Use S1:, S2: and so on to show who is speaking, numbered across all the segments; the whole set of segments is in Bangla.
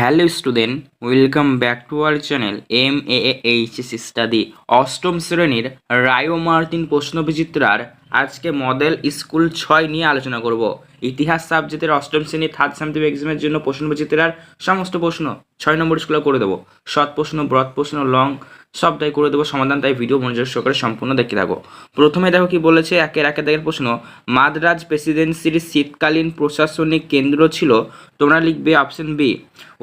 S1: Hello student, welcome back to our channel MAAHS study. অষ্টম শ্রেণীর রায় মার্টিন প্রশ্নবিচিত্রার আজকে মডেল স্কুল 6 নিয়ে আলোচনা করব। ইতিহাস সাবজেক্টের অষ্টম শ্রেণীর থার্ড সামথিং এক্সামের জন্য প্রশ্নবিচিত্রার সমস্ত প্রশ্ন 6 নম্বর স্কুলে করে দেবো। শর্ট প্রশ্ন, ব্রড প্রশ্ন, লং সবটাই করে দেবো সমাধান, তাই ভিডিও মনোযোগ সহকারে সম্পূর্ণ দেখতে থাকো। প্রথমে দেখো কি বলেছে, একের প্রশ্ন, মাদ্রাজ প্রেসিডেন্সির শীতকালীন প্রশাসনিক কেন্দ্র ছিল, তোমরা লিখবে অপশন বি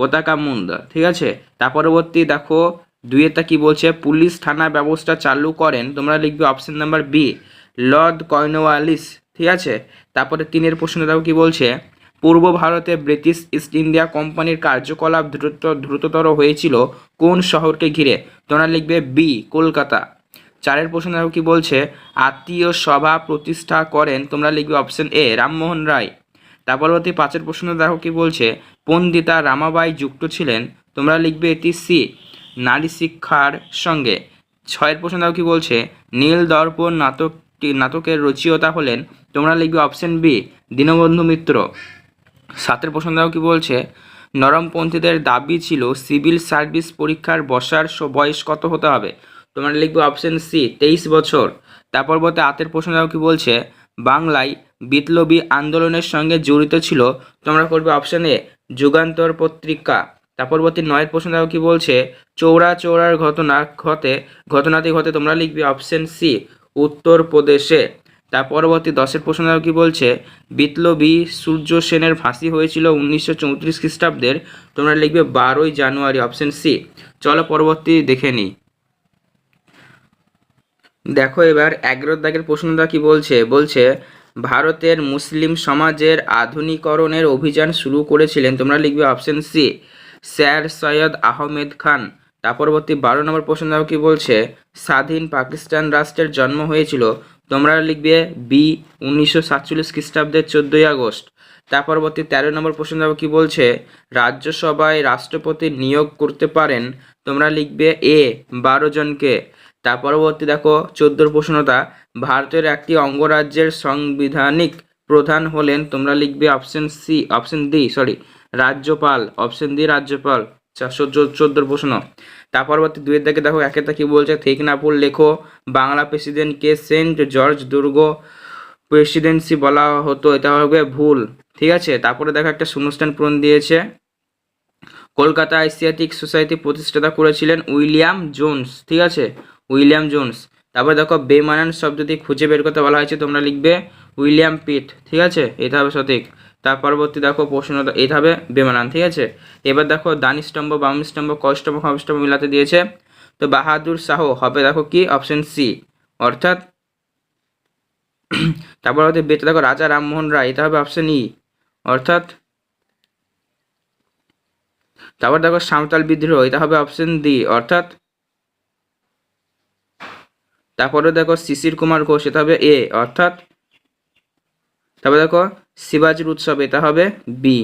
S1: ওতাকামুন্দ। ঠিক আছে, তার পরবর্তী দেখো দুইয়েরটা কি বলছে, পুলিশ থানা ব্যবস্থা চালু করেন, তোমরা লিখবে option number B Lord Cornwallis. ঠিক আছে, তারপরে তিনের প্রশ্ন দেখো কি বলছে, পূর্ব ভারতে ব্রিটিশ ইস্ট ইন্ডিয়া কোম্পানির কার্যকলাপ দ্রুততর হয়েছিল কোন শহরকে ঘিরে, তোমরা লিখবে বি কলকাতা। চারের প্রশ্ন দেখো কি বলছে, আত্মীয় সভা প্রতিষ্ঠা করেন, তোমরা লিখবে অপশন এ রামমোহন রায়। তার পরবর্তী পাঁচের প্রশ্ন দেখো কি বলছে, পণ্ডিতা রামাবাই যুক্ত ছিলেন, তোমরা লিখবে এটি সি নারী শিক্ষার সঙ্গে। ছয়ের প্রশ্ন দেখো কি বলছে, নীল দর্পণ নাটকের রচয়িতা হলেন, তোমরা লিখবে অপশন বি দীনবন্ধু মিত্র। সাতের প্রশ্ন দেখো কি বলছে, নরমপন্থীদের দাবি ছিল সিভিল সার্ভিস পরীক্ষার বসার বয়স কত হতে হবে, তোমরা লিখবে অপশন সি 23 বছর। তারপর বলতে আটের প্রশ্ন দেখো কি বলছে, বাংলায় বিপ্লবী আন্দোলনের সঙ্গে জড়িত ছিল, তোমরা করবে অপশন এ যুগান্তর পত্রিকা। তার পরবর্তী নয়ের প্রশ্ন দেখো কি বলছে, চৌরার ঘটনাটি ঘটে, তোমরা লিখবে অপশন সি উত্তরপ্রদেশে। তার পরবর্তী 10এর প্রশ্ন দেখো কি বলছে, বিপ্লবী সূর্য সেনের ফাঁসি হয়েছিল 1934 খ্রিস্টাব্দের, তোমরা লিখবে 12ই জানুয়ারি, অপশন সি। চলো পরবর্তী দেখে নিই। দেখো এবার 11 দাগের প্রশ্নটা কি বলছে ভারতের মুসলিম সমাজের আধুনিকরণের অভিযান শুরু করেছিলেন, তোমরা লিখবে option C sir Syed Ahmed Khan. তার পরবর্তী 12 নম্বর প্রশ্ন দেখো কি বলছে, স্বাধীন পাকিস্তান রাষ্ট্রের জন্ম হয়েছিল, তোমরা লিখবে বি 1947 খ্রিস্টাব্দের 14ই আগস্ট। তার পরবর্তী 13 নম্বর প্রশ্ন দেখো কি বলছে, রাজ্যসভায় রাষ্ট্রপতি নিয়োগ করতে পারেন, তোমরা লিখবে এ 12 জনকে। তার পরবর্তী দেখো 14 প্রশ্নটা, ভারতের একটি অঙ্গরাজ্যের সাংবিধানিক প্রধান হলেন, তোমরা লিখবে অপশন ডি রাজ্যপাল, অপশন ডি রাজ্যপাল। 14 প্রশ্ন। তার পরবর্তী দুয়ের দিকে দেখো একেটা কি বলছে, ঠিক না ভুল লেখো, বাংলা প্রেসিডেন্টকে সেন্ট জর্জ দুর্গ প্রেসিডেন্সি বলা হতো, এটা হবে ভুল। ঠিক আছে, তারপরে দেখো একটা শূন্যস্থান পূরণ দিয়েছে, কলকাতা এশিয়াটিক সোসাইটি প্রতিষ্ঠাতা করেছিলেন উইলিয়াম জোন্স। ঠিক আছে, উইলিয়াম জোন্স। তারপর দেখো বেমানান শব্দটি খুঁজে বের করতে বলা হয়েছে, তোমরা লিখবে উইলিয়াম পিট। ঠিক আছে, এটা হবে সঠিক। তার পরবর্তী দেখো প্রশ্নটা এটা হবে বেমানান। ঠিক আছে, এবার দেখো ডান স্তম্ভ বাম স্তম্ভ ক স্তম্ভ খ স্তম্ভ মিলাতে দিয়েছে, তো বাহাদুর শাহ হবে দেখো কি অপশন সি, অর্থাৎ তারপর হচ্ছে বেটা দেখো রাজা রামমোহন রায়, এটা হবে অপশন ই, অর্থাৎ তারপর দেখো সাঁওতাল বিদ্রোহ, এটা হবে অপশন ডি, অর্থাৎ তারপরে দেখো শিশির কুমার ঘোষ, এটা হবে এ, অর্থাৎ তারপরে দেখো শিবাজির উৎসব, এটা হবে বি।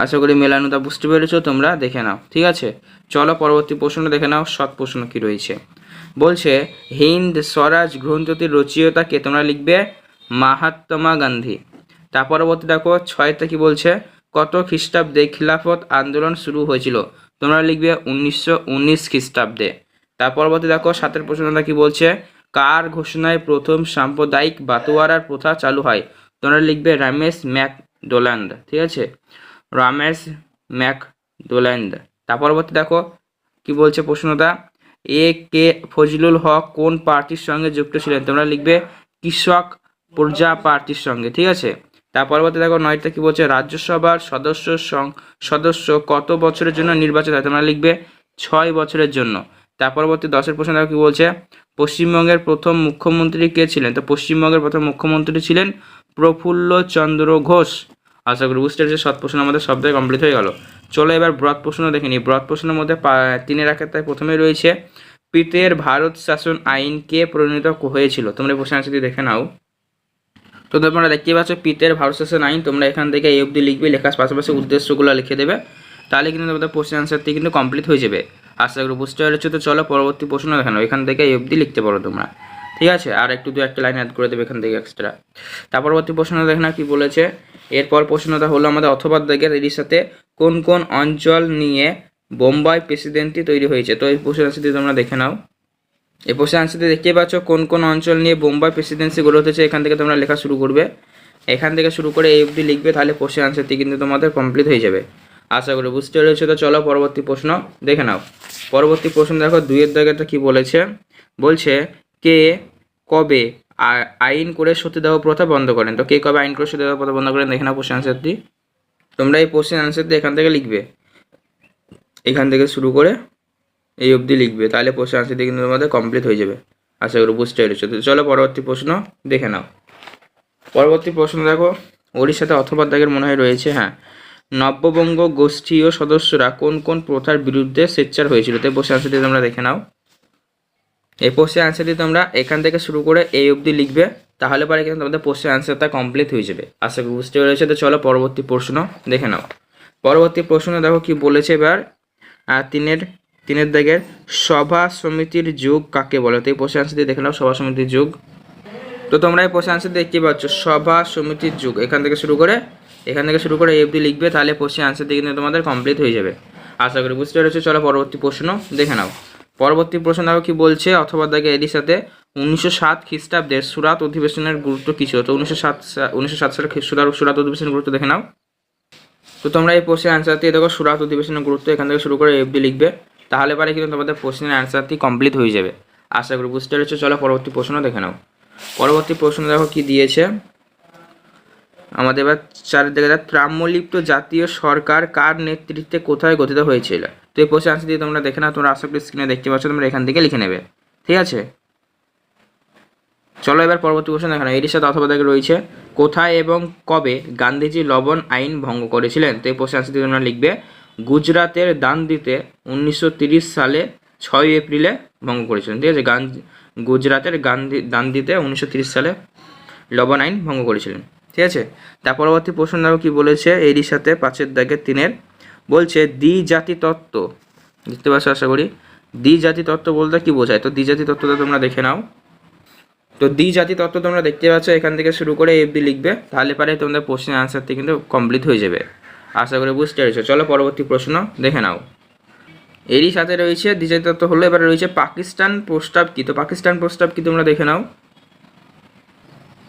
S1: আশা করি মেলানোটা বুঝতে পেরেছো, তোমরা দেখে নাও। ঠিক আছে, চলো পরবর্তী প্রশ্নটা দেখে নাও, শর্ট প্রশ্ন কি রয়েছে। বলছে হিন্দ স্বরাজ গ্রন্থটির রচয়িতাকে, তোমরা লিখবে মহাত্মা গান্ধী। তার পরবর্তী দেখো 6টা কি বলছে, কত খ্রিস্টাব্দে খিলাফত আন্দোলন শুরু হয়েছিল, তোমরা লিখবে 1919 খ্রিস্টাব্দে। তার পরবর্তী দেখো 7এর প্রশ্নটা কি বলছে, কার ঘোষণায় প্রথম সাম্প্রদায়িক বাটোয়ারার প্রথা চালু হয়, তোমরা লিখবে রমেশ ম্যাকডোনাল্ড। ঠিক আছে, রমেশ ম্যাকডোনাল্ড। তার পরবর্তী দেখো কি বলছে প্রশ্নটা, এ কে ফজলুল হক কোন পার্টির সঙ্গে যুক্ত ছিলেন, তোমরা লিখবে কৃষক প্রজা পার্টির সঙ্গে। ঠিক আছে, তার পরবর্তী দেখো 9টা কি বলছে, রাজ্যসভার সদস্য কত বছরের জন্য নির্বাচিত হয়, তোমরা লিখবে 6 বছরের জন্য। তার পরবর্তী 10এর প্রশ্ন দেখো কি বলছে, পশ্চিমবঙ্গের প্রথম মুখ্যমন্ত্রী কে ছিলেন, তো পশ্চিমবঙ্গের প্রথম মুখ্যমন্ত্রী ছিলেন প্রফুল্ল চন্দ্র ঘোষ। আশা করি বুঝতে পেরেছি, শর্ট প্রশ্ন আমাদের সবটাই কমপ্লিট হয়ে গেল। চলো এবার ব্রড প্রশ্ন দেখে নিই। ব্রড প্রশ্নের মধ্যে 3-এর তাই প্রথমে রয়েছে, পিতের ভারত শাসন আইন কে প্রণীত হয়েছিল, তোমরা প্রশ্ন আনসারটি দেখে নাও। তো তোমরা দেখতে পাচ্ছ পিতের ভারত শাসন আইন, তোমরা এখান থেকে এই অবধি লিখবে, লেখার পাশাপাশি উদ্দেশ্যগুলো লিখে দেবে, তাহলে কিন্তু তোমাদের প্রশ্ন আনসারটি কিন্তু কমপ্লিট হয়ে যাবে। আশা করি বুঝতে পেরেছো। তো চলো পরবর্তী প্রশ্ন দেখে নাও, এখান থেকে এই অবধি লিখতে পারো তোমরা। ঠিক আছে, আর একটু 2-1 লাইন অ্যাড করে দেবে এখান থেকে এক্সট্রা। তার পরবর্তী প্রশ্ন দেখে নাও কি বলেছে, এরপর প্রশ্নটা হলো আমাদের অথবা দাগের, এর সাথে কোন কোন অঞ্চল নিয়ে বোম্বাই প্রেসিডেন্সি তৈরি হয়েছে। তো এই প্রশ্নের আনসারটি তোমরা দেখে নাও। এই প্রশ্নের আনসারটি দেখতে পাচ্ছ কোন কোন অঞ্চল নিয়ে বোম্বাই প্রেসিডেন্সি গড়ে উঠেছে। এখান থেকে তোমরা লেখা শুরু করবে, এখান থেকে শুরু করে এই অবধি লিখবে, তাহলে প্রশ্নের আনসারটি কিন্তু তোমাদের কমপ্লিট হয়ে যাবে। আশা করি বুঝতে পেরেছো। তো চলো পরবর্তী প্রশ্ন দেখে নাও। পরবর্তী প্রশ্ন দেখো, 2-এর দাগেরটা কি বলেছে, বলছে কে কবে আইন করে সতীদাহ প্রথা বন্ধ করেন। তো কে কবে আইন করে সতীদাহ প্রথা বন্ধ করেন, দেখে নাও প্রশ্ন আনসারটি। তোমরা এই প্রশ্নের আনসারটি এখান থেকে লিখবে, এখান থেকে শুরু করে এই অবধি লিখবে, তাহলে প্রশ্ন আনসারটি কিন্তু তোমাদের কমপ্লিট হয়ে যাবে। আশা করি বুঝতে পেরেছো। তো চলো পরবর্তী প্রশ্ন দেখে নাও। পরবর্তী প্রশ্ন দেখো, ওড়িশাতে অথবা দাগের মনে হয় রয়েছে, হ্যাঁ, নব্যবঙ্গ গোষ্ঠীয় সদস্যরা কোন কোন প্রথার বিরুদ্ধে সোচ্চার হয়েছিল। তো এই প্রশ্নের আনসারটি তোমরা দেখে নাও। এই প্রশ্নের আনসারটি তোমরা এখান থেকে শুরু করে এই অবধি লিখবে, তাহলে পরে কিন্তু তোমাদের প্রশ্নের আনসারটা কমপ্লিট হয়ে যাবে। আশা করি বুঝতে পেরেছো। তো চলো পরবর্তী প্রশ্ন দেখে নাও। পরবর্তী প্রশ্ন দেখো কি বলেছে এবার, তিনের দাগের সভা সমিতির যুগ কাকে বলে। তো এই প্রশ্নের আনসারটি দেখে নাও, সভা সমিতির যুগ। তো তোমরা এই প্রশ্নের আনসার দেখতে পাচ্ছ, সভা সমিতির যুগ, এখান থেকে শুরু করে এই অবধি লিখবে, তাহলে প্রশ্নের আনসারটি কিন্তু তোমাদের কমপ্লিট হয়ে যাবে। আশা করি বুঝতে পেরেছো। চলো পরবর্তী প্রশ্ন দেখে নাও। পরবর্তী প্রশ্ন দেখো কি বলছে, অথবা দাগে এরই সাথে 1907 খ্রিস্টাব্দের সুরাত অধিবেশনের গুরুত্ব কী ছিল। তো 1907 সালে সুরাত অধিবেশনের গুরুত্ব দেখে নাও। তো তোমরা এই প্রশ্নের আনসারটি দেখো, সুরাত অধিবেশনের গুরুত্ব, এখান থেকে শুরু করে এফডি লিখবে, তাহলে পরে কিন্তু তোমাদের প্রশ্নের আনসারটি কমপ্লিট হয়ে যাবে। আশা করি বুঝতে পেরেছো। চলো পরবর্তী প্রশ্ন দেখে নাও। পরবর্তী প্রশ্ন দেখো কি দিয়েছে আমাদের, এবার 4 দিকে ত্রাম্যলিপ্ত জাতীয় সরকার কার নেতৃত্বে কোথায় গঠিত হয়েছিল। তো এই প্রশ্নের আনসার দিয়ে তোমরা দেখে নাও। তোমরা আশা করি স্ক্রিনে দেখতে পাচ্ছ, তোমরা এখান থেকে লিখে নেবে, ঠিক আছে। চলো এবার পরবর্তী প্রশ্ন দেখো। এর সাথে অথবা দাগে রয়েছে, কোথায় এবং কবে গান্ধীজি লবণ আইন ভঙ্গ করেছিলেন। তো এই প্রশ্নের আনসার দিয়ে তোমরা লিখবে, গুজরাটের দান্দিতে 1930 সালে 6 এপ্রিলে ভঙ্গ করেছিলেন, ঠিক আছে। গুজরাটের দান্দিতে 1930 সালে লবণ আইন ভঙ্গ করেছিলেন, ঠিক আছে। তার পরবর্তী প্রশ্ন দেখো কি বলেছে, এরই সাথে 5-এর দাগে 3-এর বলছে দ্বিজাতি তত্ত্ব। দেখতে পাচ্ছ আশা করি। দ্বিজাতি তত্ত্ব বলতে কি বোঝায়। তো দ্বিজাতি তত্ত্বটা তোমরা দেখে নাও। তো দ্বিজাতি তত্ত্ব তোমরা দেখতে পাচ্ছ, এখান থেকে শুরু করে এফডি লিখবে, তাহলে পারে তোমাদের প্রশ্নের আনসারটি কিন্তু কমপ্লিট হয়ে যাবে। আশা করি বুঝতে পেরেছো। চলো পরবর্তী প্রশ্ন দেখে নাও। এরই সাথে রয়েছে দ্বিজাতি তত্ত্ব হলো, এবারে রয়েছে পাকিস্তান প্রস্তাব কি। তো পাকিস্তান প্রস্তাব কি তোমরা দেখে নাও।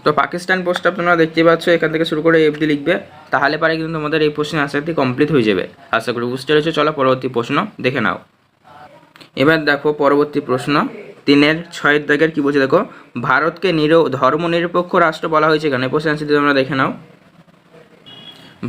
S1: তো পাকিস্তান প্রস্তাব তোমরা দেখতে পাচ্ছ, এখান থেকে শুরু করে এফডি লিখবে, তাহলে পারে কিন্তু তোমাদের এই প্রশ্নের আনসারটি কমপ্লিট হয়ে যাবে। আশা করি বুঝতে পেরেছো। চলো পরবর্তী প্রশ্ন দেখে নাও। এবার দেখো পরবর্তী প্রশ্ন 3-এর 6-এর দাগের কি বলছে দেখো, ভারতকে ধর্মনিরপেক্ষ রাষ্ট্র বলা হয়েছে কেন। এই প্রশ্নের আনসারটি তোমরা দেখে নাও।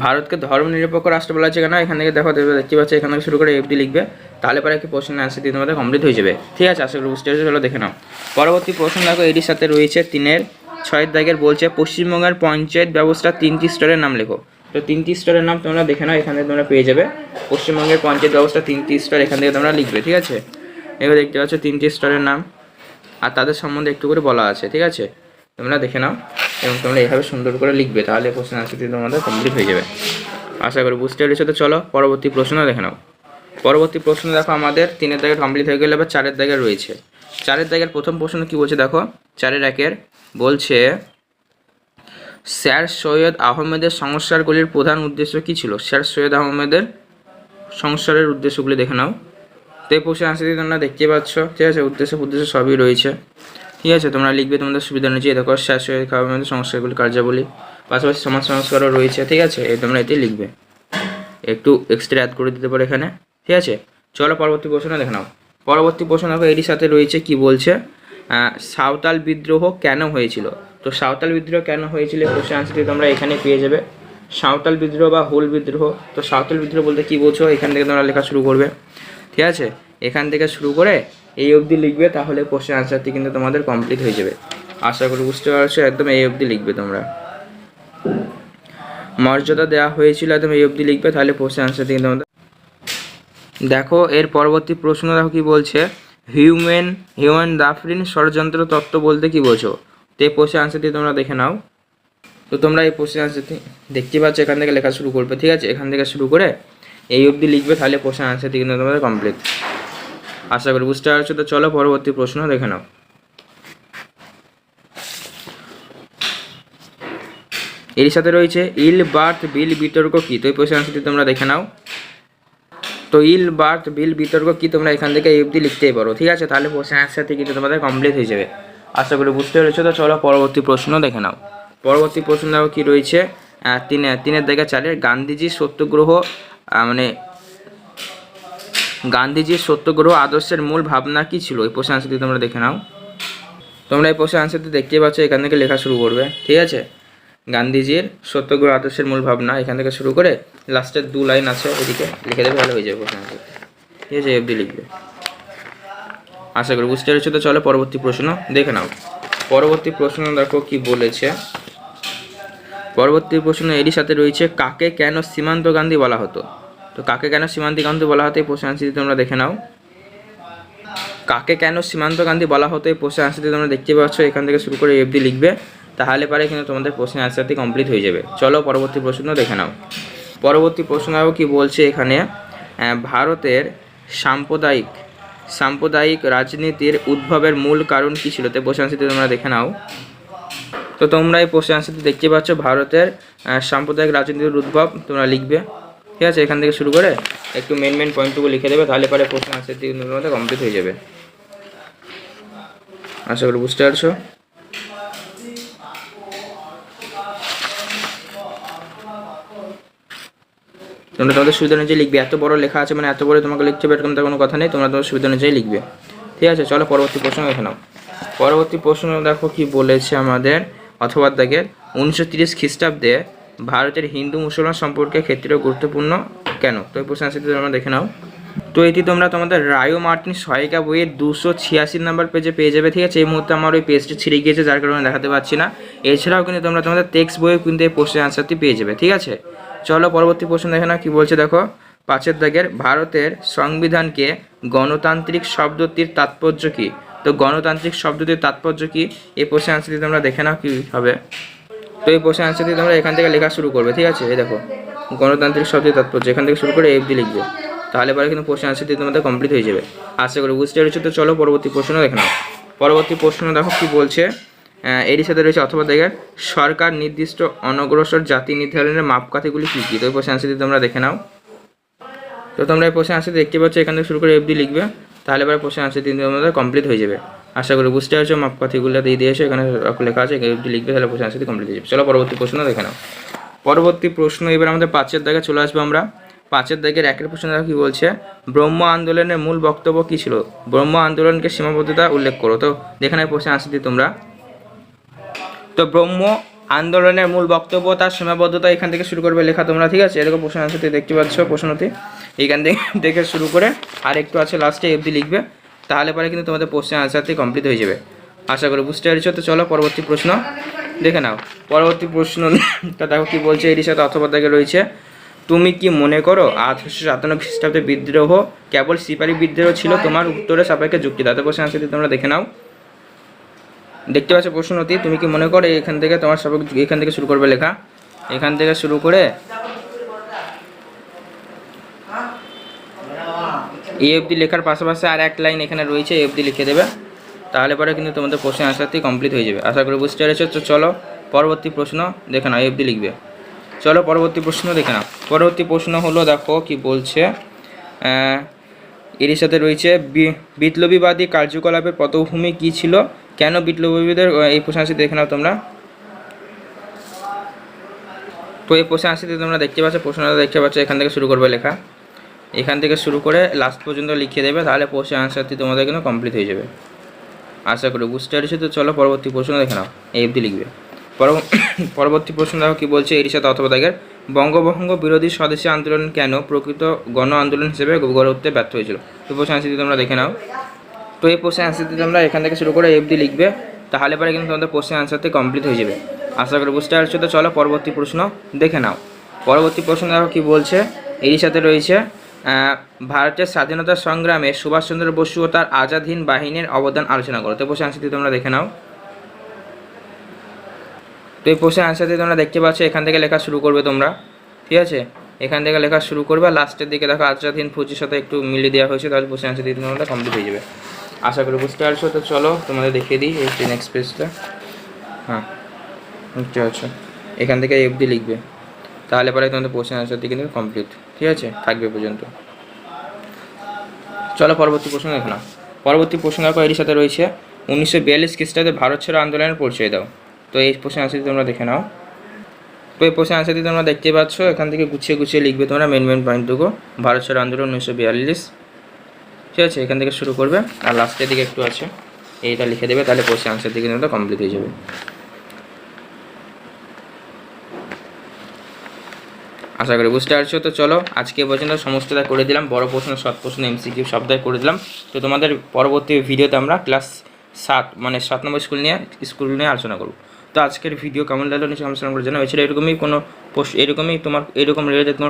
S1: ভারতকে ধর্মনিরপেক্ষ রাষ্ট্র বলা হয়েছে কেন, এখান থেকে দেখো দেখতে পাচ্ছ, এখান থেকে শুরু করে এফডি লিখবে, তাহলে পরে কি প্রশ্নের আনসারটি তোমাদের কমপ্লিট হয়ে যাবে, ঠিক আছে। আশা করি বুঝতে পেরেছো। চলো দেখে নাও। পরবর্তী প্রশ্ন দেখো, এটির সাথে রয়েছে 3-এর 6-এর দাগের বলছে, পশ্চিমবঙ্গের পঞ্চায়েত ব্যবস্থা 3টি স্তরের নাম লেখো। তো 3টি স্তরের নাম তোমরা দেখে নাও, এখান থেকে তোমরা পেয়ে যাবে পশ্চিমবঙ্গের পঞ্চায়েত ব্যবস্থা 3টি স্তর, এখান থেকে তোমরা লিখবে, ঠিক আছে। এবার দেখতে পাচ্ছ 3টি স্তরের নাম আর তাদের সম্বন্ধে একটু করে বলা আছে, ঠিক আছে। তোমরা দেখে নাও এবং তোমরা এইভাবে সুন্দর করে লিখবে, তাহলে প্রশ্ন আনসারটি তোমাদের কমপ্লিট হয়ে যাবে। আশা করি বুঝতে পেরেছো। তো চলো পরবর্তী প্রশ্ন দেখে নাও। পরবর্তী প্রশ্ন দেখো, আমাদের 3-এর দাগের কমপ্লিট হয়ে গেলে এবার 4-এর দাগের রয়েছে। 4-এর দাগের প্রথম প্রশ্ন কি বলছে দেখো, 4-এর 1-এর বলছে, স্যার সৈয়দ আহমেদের সংস্কারগুলির প্রধান উদ্দেশ্য কী ছিল। স্যার সৈয়দ আহমেদের সংস্কারের উদ্দেশ্যগুলি দেখে নাও। তো এই প্রশ্নের আনসারটি তোমরা দেখতে পাচ্ছ, ঠিক আছে। উদ্দেশ্য সবই রয়েছে, ঠিক আছে। তোমরা লিখবে তোমাদের সুবিধা অনুযায়ী। দেখো স্যার সৈয়দ আহমেদের সংস্কারগুলি কার্যাবলী, পাশাপাশি সমাজ সংস্কারও রয়েছে, ঠিক আছে। এই তোমরা এটি লিখবে, একটু এক্সট্রা অ্যাড করে দিতে পারো এখানে, ঠিক আছে। চলো পরবর্তী প্রশ্ন দেখে নাও। পরবর্তী প্রশ্ন দেখো, এরই সাথে রয়েছে কি বলছে, সাঁওতাল বিদ্রোহ কেন হয়েছিল। তো সাঁওতাল বিদ্রোহ কেন হয়েছিল প্রশ্নের আনসারটি তোমরা এখানে পেয়ে যাবে। সাঁওতাল বিদ্রোহ বা হুল বিদ্রোহ। তো সাঁওতাল বিদ্রোহ বলতে কী বোঝো, এখান থেকে তোমরা লেখা শুরু করবে, ঠিক আছে। এখান থেকে শুরু করে এই অবধি লিখবে, তাহলে প্রশ্নের আনসারটি কিন্তু তোমাদের কমপ্লিট হয়ে যাবে। আশা করি বুঝতে পারছো। একদম এই অবধি লিখবে তোমরা। মর্যাদা দেওয়া হয়েছিল, একদম এই অবধি লিখবে, তাহলে প্রশ্নের আনসারটি কিন্তু তোমাদের। দেখো এর পরবর্তী প্রশ্ন দেখো কি বলছে, হিউম্যান দাফরিন ষড়যন্ত্র তত্ত্ব বলতে কি বোঝো। তো এই প্রশ্নের আনসারটি তোমরা দেখে নাও। তো তোমরা এই প্রশ্নের আনসারটি দেখতে পাচ্ছ, এখান থেকে লেখা শুরু করবে, ঠিক আছে। এখান থেকে শুরু করে এই অবধি লিখবে, তাহলে প্রশ্নের আনসারটি কিন্তু তোমাদের কমপ্লিট। আশা করি বুঝতে পারছো। তো চলো পরবর্তী প্রশ্ন দেখে নাও। এর সাথে রয়েছে ইল বার্থ বিল বিতর্ক কী, তো এই প্রশ্নের আনসারটি তোমরা দেখে নাও। তো ইল বার্থ বিল বিতর্ক কী, তোমরা এখান থেকে এই অবধি লিখতেই পারো, ঠিক আছে। তাহলে প্রশ্নের আনসারটি কিন্তু তোমাদের কমপ্লিট হয়ে যাবে। আশা করি বুঝতে পেরেছো। তো চলো পরবর্তী প্রশ্ন দেখে নাও। পরবর্তী প্রশ্ন দেখো কী রয়েছে, তিনের জায়গা 4 গান্ধীজির সত্যগ্রহ গান্ধীজির সত্যগ্রহ আদর্শের মূল ভাবনা কী ছিল, এই প্রশ্নের আনসারটি তোমরা দেখে নাও। তোমরা এই প্রশ্নের আনসারটি দেখতেই পাচ্ছ, এখান থেকে লেখা শুরু করবে, ঠিক আছে। গান্ধীজির সত্যগ্রহ আদর্শের মূল ভাবনা, এখান থেকে শুরু করে লাস্টের 2 লাইন আছে এদিকে লিখে দেবে, ভালো হয়ে যাবে প্রশ্ন আনসার, ঠিক আছে। এফডি লিখবে, আশা করি বুঝতে পেরেছো। তো চলো পরবর্তী প্রশ্ন দেখে নাও। পরবর্তী প্রশ্ন দেখো কি বলেছে। পরবর্তী প্রশ্ন এরই সাথে রয়েছে কাকে কেন সীমান্ত গান্ধী বলা হতো, তো কাকে কেন সীমান্ত গান্ধী বলা হতো এই প্রশ্ন আনসারটি তোমরা দেখে নাও। কাকে কেন সীমান্ত গান্ধী বলা হতো এই প্রশ্নের আনসারটি তোমরা দেখতে পাচ্ছ, এখান থেকে শুরু করে এফডি লিখবে, তাহলে পারে কিন্তু তোমাদের প্রশ্নের আনসারটি কমপ্লিট হয়ে যাবে। চলো পরবর্তী প্রশ্ন দেখে নাও। পরবর্তী প্রশ্ন কি বলছে এখানে, ভারতের সাম্প্রদায়িক রাজনীতির উদ্ভবের মূল কারণ কী ছিল, তো প্রশ্ন আনসারটি তোমরা দেখে নাও। তো তোমরা এই প্রশ্ন আনসারটি দেখতে পাচ্ছ, ভারতের সাম্প্রদায়িক রাজনীতির উদ্ভব তোমরা লিখবে, ঠিক আছে। এখান থেকে শুরু করে একটু মেন পয়েন্টটুকু লিখে দেবে, তাহলে পরে প্রশ্ন আনসারটি তোমাদের কমপ্লিট হয়ে যাবে। আশা করি বুঝতে পারছো। তোমরা তোমাদের সুবিধা অনুযায়ী লিখবে, এত বড় লেখা আছে মানে এত বড় তোমাকে লিখতে হবে এরকম তো কোনো কথা নেই, তোমরা তোমাদের সুবিধা অনুযায়ী লিখবে, ঠিক আছে। চলো পরবর্তী প্রশ্ন দেখে নাও। পরবর্তী প্রশ্ন দেখো কি বলেছে আমাদের অথবা দাগের 1930 খ্রিস্টাব্দে ভারতের হিন্দু মুসলমান সম্পর্কে ক্ষেত্রে গুরুত্বপূর্ণ কেন, তো এই প্রশ্ন আনসারটি তোমরা দেখে নাও। তো এটি তোমরা তোমাদের রায়ো মার্টিন সহায়িকা বইয়ের 286 নম্বর পেজে পেয়ে যাবে, ঠিক আছে। এই মুহূর্তে আমার ওই পেজটি ছিঁড়ে গিয়েছে, যার কারণে দেখাতে পারছি না। এছাড়াও কিন্তু তোমরা তোমাদের টেক্সট বইয়ে কিন্তু এই প্রশ্নের আনসারটি পেয়ে যাবে, ঠিক আছে। চলো পরবর্তী প্রশ্ন দেখে নাও কি বলছে দেখো। 5 দাগের ভারতের সংবিধানকে গণতান্ত্রিক শব্দটির তাৎপর্য কী, তো গণতান্ত্রিক শব্দটির তাৎপর্য কী এই প্রশ্নের আনসারটি তোমরা দেখে নাও কী হবে। তো এই প্রশ্নের আনসারটি তোমরা এখান থেকে লেখা শুরু করবে, ঠিক আছে। এই দেখো গণতান্ত্রিক শব্দের তাৎপর্য, এখান থেকে শুরু করে এফডি লিখবে, তাহলে পরে কিন্তু প্রশ্ন আনসারটি তোমাদের কমপ্লিট হয়ে যাবে। আশা করি বুঝতে পেরেছো। তো চলো পরবর্তী প্রশ্ন দেখে নাও। পরবর্তী প্রশ্ন দেখো কি বলছে, এরই সাথে রয়েছে অথবা দেখেন সরকার নির্দিষ্ট অনগ্রসর জাতি নির্ধারণের মাপকাঠিগুলি কী কী, তো এই প্রশ্ন আনসারটি তোমরা দেখে নাও। তো তোমরা এই প্রশ্ন আনসারটি দেখতে পাচ্ছ, এখান থেকে শুরু করে এফডি লিখবে, তাহলে পরে প্রশ্ন আনসারটি তোমাদের কমপ্লিট হয়ে যাবে। আশা করি বুঝতে পারছো। মাপকাঠিগুলো দিয়ে দিয়েছো, এখানে লেখা আছে, এফডি লিখবে, তাহলে প্রশ্ন আনসারটি কমপ্লিট হয়ে যাবে। চলো পরবর্তী প্রশ্ন দেখে নাও। পরবর্তী প্রশ্ন এবার আমাদের 5 দাগে চলে আসবো আমরা। 5 দাগের 1 প্রশ্ন কি বলছে, ব্রহ্ম আন্দোলনের মূল বক্তব্য কী ছিল, ব্রহ্ম আন্দোলনকে সীমাবদ্ধতা উল্লেখ করো, তো যেখানে প্রশ্ন আনসারটি তোমরা। তো ব্রহ্ম আন্দোলনের মূল বক্তব্য তার সীমাবদ্ধতা এখান থেকে শুরু করবে লেখা তোমরা, ঠিক আছে। এরকম প্রশ্ন আনসারটি দেখতে পাচ্ছ, প্রশ্নটি এইখান থেকে শুরু করে আর একটু আছে লাস্টে এফডি লিখবে, তাহলে পরে কিন্তু তোমাদের প্রশ্নের আনসারটি কমপ্লিট হয়ে যাবে। আশা করি বুঝতে পেরেছো। তো চলো পরবর্তী প্রশ্ন দেখে নাও। পরবর্তী প্রশ্নটা দেখো কি বলছে, এর সাথে অথবা দাগে রয়েছে তুমি কি মনে করো 1897 খ্রিস্টাব্দে বিদ্রোহ কেবল সিপাহী বিদ্রোহ ছিল, তোমার উত্তরের সাপেক্ষে যুক্তি দাও, প্রশ্ন আনসারটি তোমরা দেখে নাও। দেখতে পাচ্ছ প্রশ্নটি, তুমি কি মনে করো এখান থেকে তোমার সাপেক্ষে, এখান থেকে শুরু করবে লেখা, এখান থেকে শুরু করে এফডি লেখার পাশাপাশি আর এক লাইন এখানে রয়েছে, এফডি লিখে দেবে, তাহলে পরে কিন্তু তোমাদের প্রশ্নের আনসারটি কমপ্লিট হয়ে যাবে। আশা করি বুঝতে পেরেছো। তো চলো পরবর্তী প্রশ্ন দেখে নাও, এফডি লিখবে। চলো পরবর্তী প্রশ্ন দেখে নাও। পরবর্তী প্রশ্ন হলো দেখো কি বলছে, এর সাথে রয়েছে বিপ্লবীবাদী কার্যকলাপের পটভূমি কী ছিল, কেন বিপ্লবীদের, এই প্রশ্ন আনসারটি দেখে নাও তোমরা। তো এই প্রশ্ন আনসারটি তোমরা দেখতে পাচ্ছ, প্রশ্নটা দেখতে পাচ্ছ, এখান থেকে শুরু করবে লেখা, এখান থেকে শুরু করে লাস্ট পর্যন্ত লিখে দেবে, তাহলে প্রশ্নের আনসারটি তোমাদের কিন্তু কমপ্লিট হয়ে যাবে। আশা করি বুঝতে পেরেছো। তো চলো পরবর্তী প্রশ্ন দেখে নাও, এফডি লিখবে। পরবর্তী প্রশ্ন দেখো কি বলছে, এর সাথে অথবা দাগের বঙ্গভঙ্গ বিরোধী স্বদেশী আন্দোলন কেন প্রকৃত গণ আন্দোলন হিসেবে গড়ে উঠতে ব্যর্থ হয়েছিল, তো প্রশ্ন আনসারটি তোমরা দেখে নাও। তো এই প্রশ্নের আনসারটি তোমরা এখান থেকে শুরু করে এফডি লিখবে, তাহলে পরে কিন্তু তোমাদের প্রশ্নের আনসারটি কমপ্লিট হয়ে যাবে। আশা করি বুঝতে পারছো। তো চলো পরবর্তী প্রশ্ন দেখে নাও। পরবর্তী প্রশ্ন দেখো কি বলছে, এর সাথে রয়েছে ভারতের স্বাধীনতা সংগ্রামে সুভাষচন্দ্র বসু ও তার আজাদ হিন্দ বাহিনীর অবদান আলোচনা করো, তো প্রশ্নের আনসারটি তোমরা দেখে নাও। তো এই প্রশ্নের আনসারটি তোমরা দেখতে পাচ্ছ, এখান থেকে লেখা শুরু করবে তোমরা, ঠিক আছে। এখান থেকে লেখা শুরু করবে, লাস্টের দিকে দেখো আজাদ হিন্দ ফৌজের সাথে একটু মিলিয়ে দেওয়া হয়েছে, তাহলে প্রশ্নের আনসারটি তোমরা কমপ্লিট হয়ে যাবে। আশা করি বুঝতে পারছো। তো চলো তোমাদের দেখিয়ে দিই এই নেক্সট পেজটা, হ্যাঁ বুঝতে পারছো, এখান থেকে এই অবধি লিখবে, তাহলে পরে তোমাদের কোশ্চেন আনসারটি কিন্তু কমপ্লিট। ঠিক আছে, থাকবে পর্যন্ত। চলো পরবর্তী প্রশ্ন দেখো না। পরবর্তী প্রশ্ন দেখো এর সাথে রয়েছে 1942 খ্রিস্টাব্দে ভারত ছাড়ো আন্দোলনের পরিচয় দাও। তো এই প্রশ্নের আনসারটি তোমরা দেখে নাও। তো এই প্রশ্নের আনসারটি তোমরা দেখতে পাচ্ছ, এখান থেকে গুছিয়ে গুছিয়ে লিখবে তোমরা মেন পয়েন্টটুকু। ভারত ছাড়ো আন্দোলন 1942, ঠিক আছে, এখান থেকে শুরু করবে আর লাস্টের দিকে একটু আছে এইটা লিখে দেবে, তাহলে প্রশ্নের আনসার দিকে তোমরা কমপ্লিট হয়ে যাবে। আশা করি বুঝতে পারছো। তো চলো আজকে পর্যন্ত সমস্তটা করে দিলাম, বড় প্রশ্ন, শর্ট প্রশ্ন, এমসিকিউ সবটাই করে দিলাম। তো তোমাদের পরবর্তী ভিডিওতে আমরা ক্লাস 7 মানে 7 নম্বর স্কুল নিয়ে আলোচনা করব। তো আজকের ভিডিও কেমন লাগলো নিচে কমেন্ট করে জানাও। এছাড়া এরকমই কোনো এরকমই তোমার এরকম রিলেটেড তোমার